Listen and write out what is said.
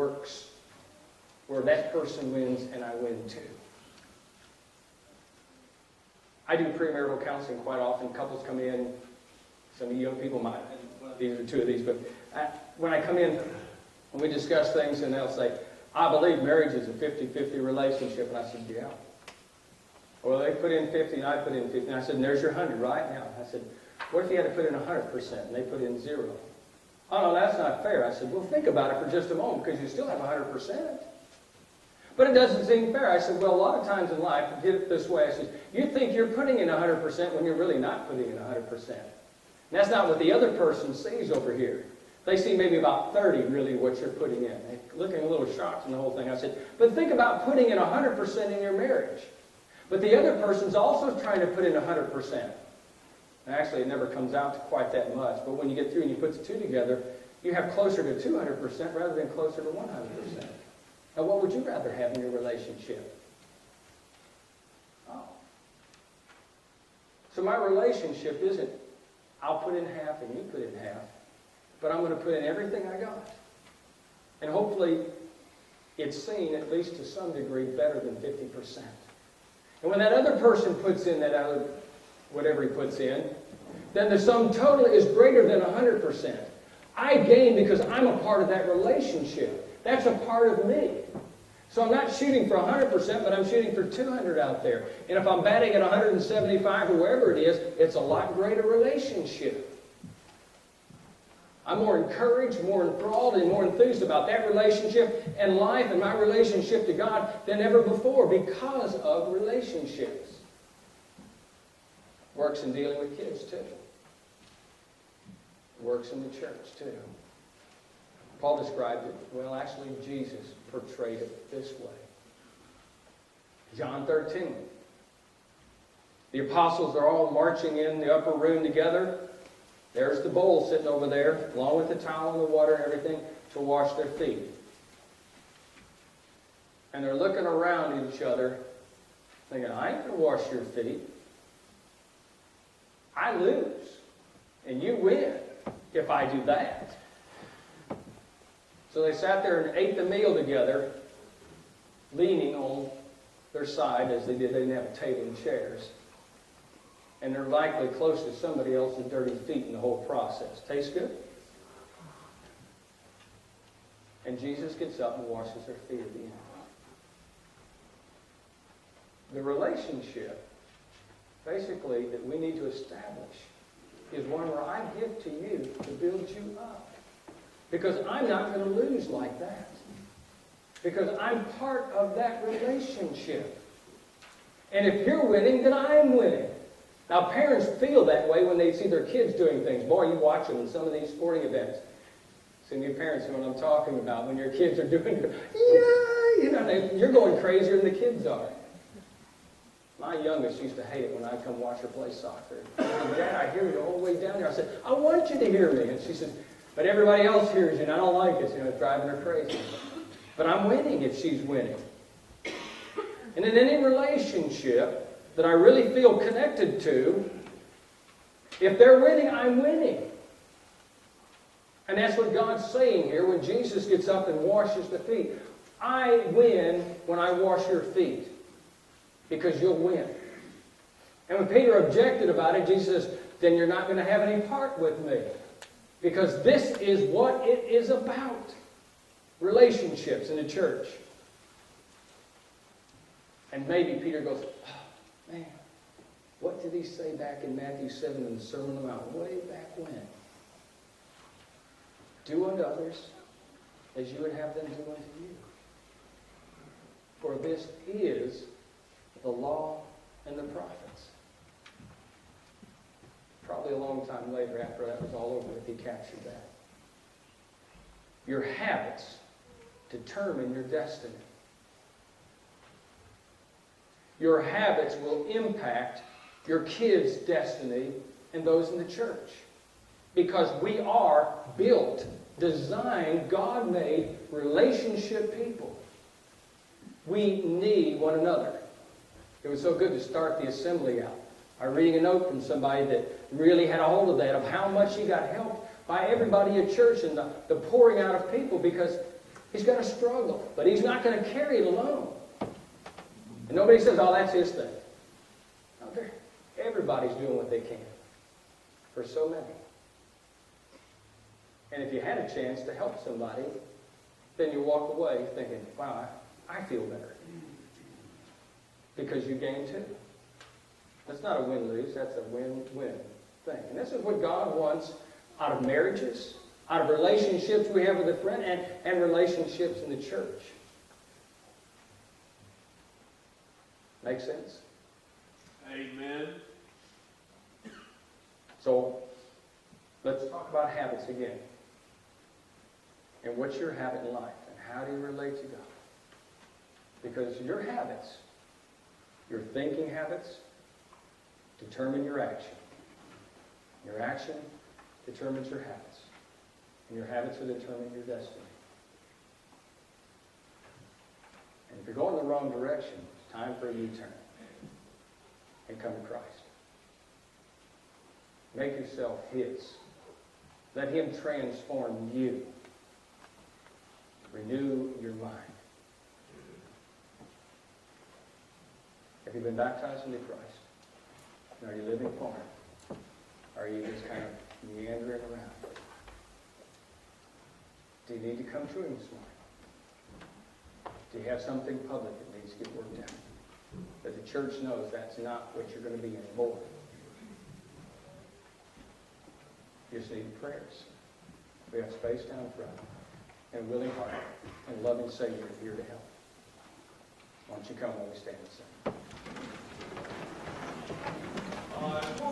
works where that person wins and I win too. I do premarital counseling quite often. Couples come in, some of you young people might, these are two of these, but when I come in and we discuss things and they'll say, I believe marriage is a 50-50 relationship. And I said, yeah. Well, they put in 50 and I put in 50. And I said, and there's your 100 right now. I said, what if you had to put in 100% and they put in 0? Oh, no, that's not fair. I said, well, think about it for just a moment because you still have 100%. But it doesn't seem fair. I said, well, a lot of times in life, I did it this way. I said, you think you're putting in 100% when you're really not putting in 100%. And that's not what the other person sees over here. They see maybe about 30 really what you're putting in. They're looking a little shocked in the whole thing. I said, but think about putting in 100% in your marriage. But the other person's also trying to put in 100%. And actually, it never comes out to quite that much. But when you get through and you put the two together, you have closer to 200% rather than closer to 100%. Now, what would you rather have in your relationship? Oh. So my relationship isn't, I'll put in half and you put in half, but I'm going to put in everything I got. And hopefully, it's seen, at least to some degree, better than 50%. And when that other person puts in that other, whatever he puts in, then the sum total is greater than 100%. I gain because I'm a part of that relationship. That's a part of me. So I'm not shooting for 100%, but I'm shooting for 200 out there. And if I'm batting at 175 or wherever it is, it's a lot greater relationship. I'm more encouraged, more enthralled, and more enthused about that relationship and life and my relationship to God than ever before because of relationships. Works in dealing with kids, too. Works in the church, too. Paul described it, well, actually, Jesus portrayed it this way. John 13. The apostles are all marching in the upper room together. There's the bowl sitting over there, along with the towel and the water and everything, to wash their feet. And they're looking around at each other, thinking, I ain't going to wash your feet. I lose, and you win if I do that. So they sat there and ate the meal together, leaning on their side as they did. They didn't have a table and chairs. And they're likely close to somebody else's dirty feet in the whole process. Tastes good? And Jesus gets up and washes their feet at the end. The relationship, basically, that we need to establish is one where I give to you to build you up. Because I'm not going to lose like that. Because I'm part of that relationship. And if you're winning, then I'm winning. Now, parents feel that way when they see their kids doing things. Boy, you watch them in some of these sporting events. Some of you parents know what I'm talking about. When your kids are doing, you're going crazier than the kids are. My youngest used to hate it when I come watch her play soccer. Dad, I hear you all the way down there. I said, I want you to hear me. And she said, but everybody else hears you, and I don't like it. It's driving her crazy. But I'm winning if she's winning. And in any relationship that I really feel connected to, if they're winning, I'm winning. And that's what God's saying here when Jesus gets up and washes the feet. I win when I wash your feet, because you'll win. And when Peter objected about it, Jesus says, then you're not going to have any part with me. Because this is what it is about. Relationships in the church. And maybe Peter goes, oh, man, what did he say back in Matthew 7 in the Sermon on the Mount? Way back when? Do unto others as you would have them do unto you. For this is the law and the prophets. Probably a long time later, after that was all over, if he captured that. Your habits determine your destiny. Your habits will impact your kids' destiny and those in the church. Because we are built, designed, God-made relationship people. We need one another. It was so good to start the assembly out. I was reading a note from somebody that really had a hold of that, of how much he got helped by everybody at church and the pouring out of people, because He's got to struggle, but he's not going to carry it alone. And nobody says, oh, that's his thing. No, everybody's doing what they can for so many. And if you had a chance to help somebody, then you walk away thinking, wow, I feel better. Because you gain too. That's not a win-lose, that's a win-win thing. And this is what God wants out of marriages, out of relationships we have with a friend, and relationships in the church. Make sense? Amen. So, let's talk about habits again. And what's your habit in life? And how do you relate to God? Because your habits, your thinking habits, determine your action. Your action determines your habits. And your habits will determine your destiny. And if you're going the wrong direction, it's time for a U-turn. And come to Christ. Make yourself His. Let Him transform you. Renew your mind. Have you been baptized into Christ? And are you living for Him? Or are you just kind of meandering around? Do you need to come to Him this morning? Do you have something public that needs to get worked out? But the church knows that's not what you're going to be anymore. You just need prayers. We have space down front. And a willing heart. And a loving Savior here to help. Why don't you come while we stand and sing?